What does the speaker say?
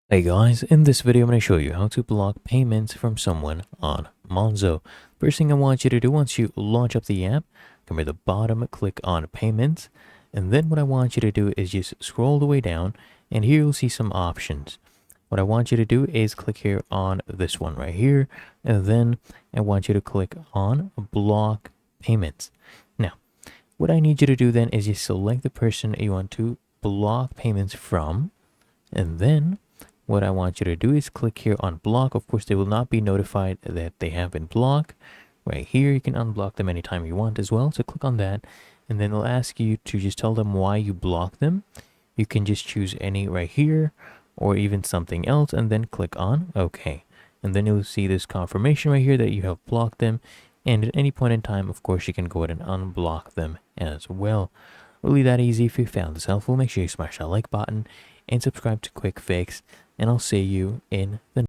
Hey guys, in this video I'm going to show you how to block payments from someone on Monzo. First thing I want you to do once you launch up the app, come to the bottom, click on payments, and then what I want you to do is just scroll the way down, and here you'll see some options. What I want you to do is click here on this one right here, and then I want you to click on block payments. Now, what I need you to do then is just select the person you want to block payments from, and then what I want you to do is click here on block. Of course, they will not be notified that they have been blocked. Right here, you can unblock them anytime you want as well. So click on that, and then it'll ask you to just tell them why you blocked them. You can just choose any right here or even something else, and then click on OK. And then you'll see this confirmation right here that you have blocked them. And at any point in time, of course, you can go ahead and unblock them as well. Really that easy. If you found this helpful, make sure you smash that like button and subscribe to Quick Fix, and I'll see you in the